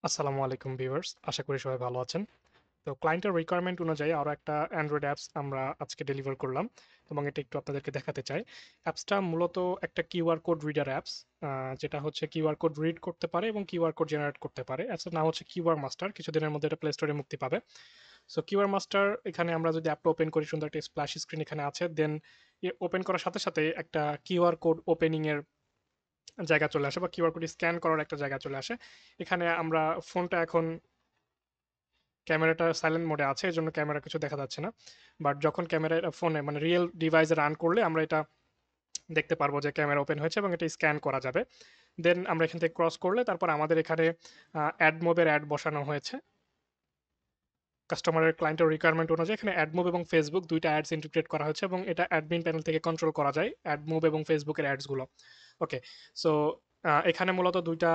আসসালামু আলাইকুম ভিউয়ার্স, আশা করি সবাই ভালো আছেন। তো ক্লায়েন্টের রিকোয়ারমেন্ট অনুযায়ী আরো একটা অ্যান্ড্রয়েড অ্যাপস আমরা আজকে ডেলিভার করলাম এবং এটা একটু আপনাদেরকে দেখাতে চাই। অ্যাপসটা মূলত একটা কিউআর কোড রিডার অ্যাপস, যেটা হচ্ছে কিউআর কোড রিড করতে পারে এবং কিউআর কোড জেনারেট করতে পারে। অ্যাপসটার নাম হচ্ছে কিউআর মাস্টার। কিছুদিনের মধ্যে এটা প্লে স্টোরে মুক্তি পাবে। সো কিউআর মাস্টার, এখানে আমরা যদি অ্যাপটা ওপেন করি, সুন্দর একটা স্প্ল্যাশ স্ক্রিন এখানে আছে। দেন ওপেন করার সাথে সাথে একটা কিউআর কোড ওপেনিং এর জায়গা চলে আসে বা কিউআর কোড স্ক্যান করার একটা জায়গা চলে আসে। এখানে আমরা ফোনটা এখন ক্যামেরাটা সাইলেন্ট মোডে আছে, এজন্য ক্যামেরা কিছু দেখা যাচ্ছে না। বাট যখন ক্যামেরা ফোনে মানে রিয়েল ডিভাইসে রান করলে আমরা এটা দেখতে পারবো যে ক্যামেরা ওপেন হয়েছে এবং এটা স্ক্যান করা যাবে। দেন আমরা এখান থেকে ক্রস করলে তারপর আমাদের এখানে অ্যাড মোবের অ্যাড বসানো হয়েছে। কাস্টমারের ক্লায়েন্টের রিকোয়ারমেন্ট অনুযায়ী এখানে অ্যাডমুভ এবং ফেসবুক দুইটা অ্যাডস ইন্টিগ্রেট করা হয়েছে এবং এটা অ্যাডমিন প্যানেল থেকে কন্ট্রোল করা যায় অ্যাডমুভ এবং ফেসবুকের অ্যাডসগুলো। ওকে, সো এখানে মূলত দুইটা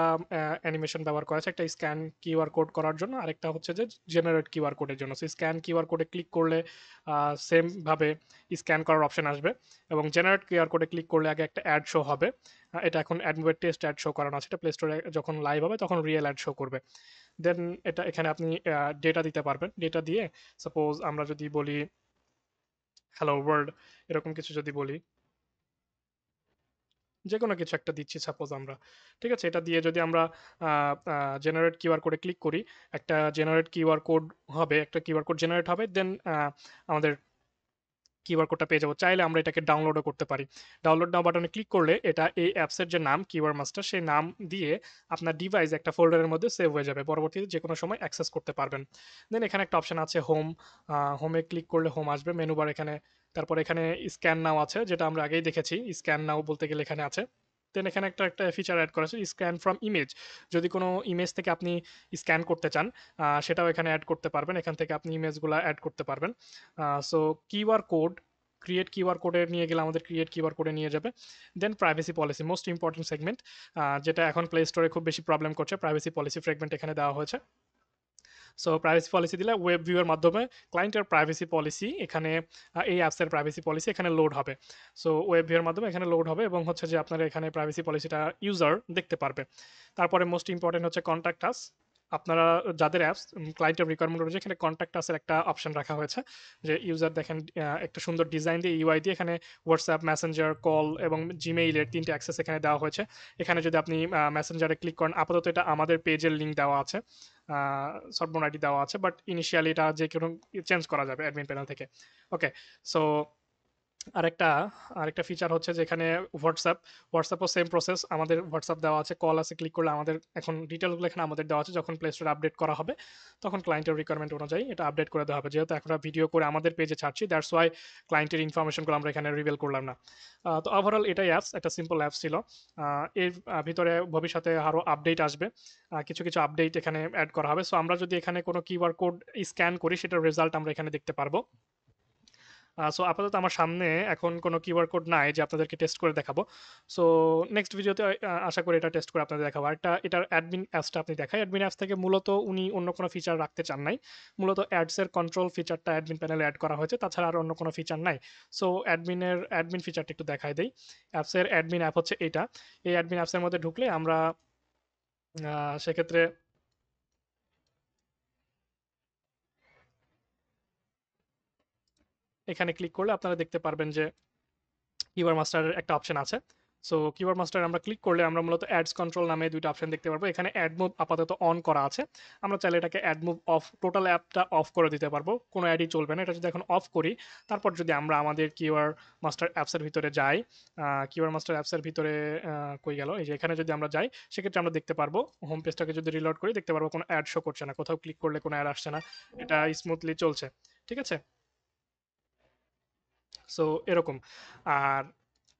অ্যানিমেশন ব্যবহার করা হয়েছে, একটা স্ক্যান কিউআর কোড করার জন্য, আরেকটা হচ্ছে যে জেনারেট কিউআর কোডের জন্য। সো স্ক্যান কিউআর কোডে ক্লিক করলে সেম ভাবে স্ক্যান করার অপশন আসবে এবং জেনারেট কিউআর কোডে ক্লিক করলে আগে একটা অ্যাড শো হবে। এটা এখন অ্যাডমুভের টেস্ট অ্যাড শো করানো আছে, এটা প্লে স্টোরে যখন লাইভ হবে তখন রিয়েল অ্যাড শো করবে। দেন এটা এখানে আপনি ডেটা দিতে পারবেন। ডেটা দিয়ে সাপোজ আমরা যদি বলি হ্যালো ওয়ার্ল্ড, এরকম কিছু যদি বলি, যে কোনো কিছু একটা দিচ্ছি সাপোজ আমরা, ঠিক আছে? এটা দিয়ে যদি আমরা জেনারেট কিউআর কোডে ক্লিক করি, একটা জেনারেট কিউআর কোড হবে, একটা কিউআর কোড জেনারেট হবে। দেন আমাদের কিউআর কোডটা পেয়ে যাবো। চাইলে আমরা এটাকে ডাউনলোডও করতে পারি। ডাউনলোড নাও বাটনে ক্লিক করলে এটা এই অ্যাপসের যে নাম কিউআর মাস্টার, সেই নাম দিয়ে আপনার ডিভাইস একটা ফোল্ডারের মধ্যে সেভ হয়ে যাবে, পরবর্তীতে যে কোনো সময় অ্যাক্সেস করতে পারবেন। দেন এখানে একটা অপশন আছে হোম, হোমে ক্লিক করলে হোম আসবে, মেনু বার এখানে। তারপর এখানে স্ক্যান নাও আছে, যেটা আমরা আগেই দেখেছি, স্ক্যান নাও বলতে গেলে এখানে আছে। দেন এখানে একটা একটা ফিচার অ্যাড করা আছে, স্ক্যান ফ্রম ইমেজ। যদি কোনো ইমেজ থেকে আপনি স্ক্যান করতে চান, সেটাও এখানে অ্যাড করতে পারবেন। এখান থেকে আপনি ইমেজগুলো অ্যাড করতে পারবেন। So QR code, create QR কোডে নিয়ে গেলে আমাদের ক্রিয়েট কিউআর কোডে নিয়ে যাবে। Then privacy policy, most important segment, যেটা এখন প্লে স্টোরে খুব বেশি প্রবলেম করছে। প্রাইভেসি পলিসি ফ্রেগমেন্ট এখানে দেওয়া হয়েছে। সো প্রাইভেসি পলিসি দিলে ওয়েব ভিউয়ের মাধ্যমে ক্লায়েন্টের প্রাইভেসি পলিসি এখানে, এই অ্যাপসের প্রাইভেসি পলিসি এখানে লোড হবে। সো ওয়েব ভিউয়ের মাধ্যমে এখানে লোড হবে এবং হচ্ছে যে আপনারা এখানে প্রাইভেসি পলিসিটা ইউজার দেখতে পারবে। তারপরে মোস্ট ইম্পর্টেন্ট হচ্ছে কন্ট্যাক্ট আস। আপনারা যাদের অ্যাপস ক্লায়েন্টের রিকোয়ারমেন্ট অনুযায়ী এখানে কন্ট্যাক্ট আসের একটা অপশন রাখা হয়েছে, যে ইউজার দেখেন একটা সুন্দর ডিজাইন দিয়ে ইউআই দিয়ে এখানে হোয়াটসঅ্যাপ, মেসেঞ্জার, কল এবং জিমেইলের তিনটে অ্যাক্সেস এখানে দেওয়া হয়েছে। এখানে যদি আপনি মেসেঞ্জারে ক্লিক করেন, আপাতত এটা আমাদের পেজের লিঙ্ক দেওয়া আছে, সর্বন আইডি দেওয়া আছে, বাট ইনিশিয়ালি এটা যে কোনো চেঞ্জ করা যাবে অ্যাডমিন প্যানেল থেকে। ওকে, সো আরেকটা আরেকটা ফিচার হচ্ছে যেখানে হোয়াটসঅ্যাপও সেম প্রসেস, আমাদের হোয়াটসঅ্যাপ দেওয়া আছে, কল আছে, ক্লিক করলে আমাদের এখন ডিটেলগুলো এখানে আমাদের দেওয়া আছে। যখন প্লে স্টোরে আপডেট করা হবে তখন ক্লায়েন্টের রিকোয়ারমেন্ট অনুযায়ী এটা আপডেট করে দেওয়া হবে। যেহেতু এখন ভিডিও করে আমাদের পেজে ছাড়ছি, দ্যাটস ওয়াই ক্লায়েন্টের ইনফরমেশনগুলো আমরা এখানে রিভিল করলাম না। তো ওভারঅল এটাই অ্যাপস, একটা সিম্পল অ্যাপস ছিল। এর ভিতরে ভবিষ্যতে আরও আপডেট আসবে, কিছু কিছু আপডেট এখানে অ্যাড করা হবে। সো আমরা যদি এখানে কোনো কিউআর কোড স্ক্যান করি, সেটার রেজাল্ট আমরা এখানে দেখতে পারবো। সো আপাতত আমার সামনে এখন কোনো কিউআর কোড নাই যে আপনাদেরকে টেস্ট করে দেখাবো। সো নেক্সট ভিডিওতে আশা করি এটা টেস্ট করে আপনাদের দেখাবো। আরেকটা, এটার অ্যাডমিন অ্যাপসটা আপনি দেখাই। অ্যাডমিন অ্যাপস থেকে মূলত উনি অন্য কোনো ফিচার রাখতে চান নাই, মূলত অ্যাডসের কন্ট্রোল ফিচারটা অ্যাডমিন প্যানেলে অ্যাড করা হয়েছে, তাছাড়া আর অন্য কোনো ফিচার নাই। সো অ্যাডমিন ফিচারটা একটু দেখাই দেই। অ্যাপসের অ্যাডমিন অ্যাপ হচ্ছে এটা। এই অ্যাডমিন অ্যাপসের মধ্যে ঢুকলে আমরা সেক্ষেত্রে এখানে ক্লিক করলে আপনারা দেখতে পারবেন যে কিউআর মাস্টারের একটা অপশন আছে। সো কিউআর মাস্টার আমরা ক্লিক করলে আমরা মূলত অ্যাডস কন্ট্রোল নামে দুইটা অপশন দেখতে পারবো। এখানে অ্যাড মুভ আপাতত অন করা আছে, আমরা চাইলে এটাকে অ্যাড মুভ অফ, টোটাল অ্যাপটা অফ করে দিতে পারবো, কোনো অ্যাডই চলবে না। এটা যদি এখন অফ করি, তারপর যদি আমরা আমাদের কিউআর মাস্টার অ্যাপসের ভিতরে যাই, কিউআর মাস্টার অ্যাপসের ভিতরে কই গেল, এই যে এখানে যদি আমরা যাই, সেক্ষেত্রে আমরা দেখতে পারবো হোম পেজটাকে যদি রিলোড করি, দেখতে পারবো কোনো অ্যাড শো করছে না, কোথাও ক্লিক করলে কোনো অ্যাড আসছে না, এটা স্মুথলি চলছে। ঠিক আছে, সো এরকম। আর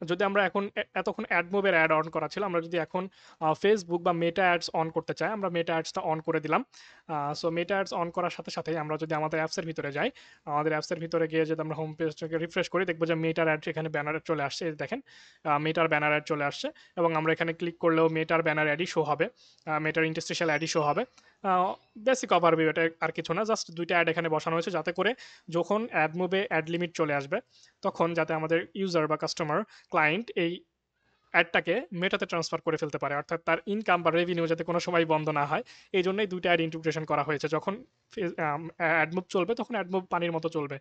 যদি আমরা এখন এতক্ষণ অ্যাড মুভের অ্যাড অন করা ছিল, আমরা যদি এখন ফেসবুক বা মেটা অ্যাডস অন করতে চাই, আমরা মেটা অ্যাডসটা অন করে দিলাম। সো মেটা অ্যাডস অন করার সাথে সাথেই আমরা যদি আমাদের অ্যাপসের ভিতরে যাই, আমাদের অ্যাপসের ভিতরে গিয়ে যদি আমরা হোম পেজটাকে রিফ্রেশ করি, দেখবো যে মেটার অ্যাড এখানে ব্যানার চলে আসছে। এই দেখেন, মেটার ব্যানার অ্যাড চলে আসছে এবং আমরা এখানে ক্লিক করলেও মেটার ব্যানার অ্যাডই শো হবে, মেটার ইন্টারস্টিশিয়াল অ্যাডই শো হবে। বেসিক ওভারভিউ, এটা আর কিছু না, জাস্ট দুইটা অ্যাড এখানে বসানো হয়েছে যাতে করে যখন অ্যাড মুভে অ্যাড লিমিট চলে আসবে, তখন যাতে আমাদের ইউজার বা কাস্টমার, ক্লায়েন্ট এই অ্যাডটাকে মেটাতে ট্রান্সফার করে ফেলতে পারে, অর্থাৎ তার ইনকাম বা রেভিনিউ যাতে কোনো সময় বন্ধ না হয়। এই জন্যই দুইটা অ্যাড ইন্টিগ্রেশন করা হয়েছে। যখন অ্যাডমুভ চলবে তখন অ্যাডমুভ পানির মতো চলবে,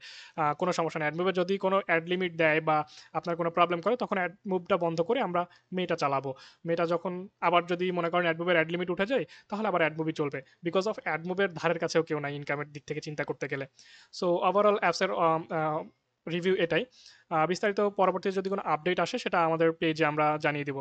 কোনো সমস্যা নেই। অ্যাডমুভে যদি কোনো অ্যাড লিমিট দেয় বা আপনার কোনো প্রবলেম করে তখন অ্যাডমুভটা বন্ধ করে আমরা মেটা চালাবো। মেটা যখন আবার যদি মনে করেন অ্যাডমুভের অ্যাড লিমিট উঠে যায় তাহলে আবার অ্যাডমুভই চলবে, বিকজ অফ অ্যাডমুভের ধারের কাছেও কেউ নাই ইনকামের দিক থেকে চিন্তা করতে গেলে। সো ওভারঅল অ্যাপসের রিভিউ এটাই। বিস্তারিত পরবর্তীতে যদি কোনো আপডেট আসে সেটা আমাদের পেজে আমরা জানিয়ে দিব।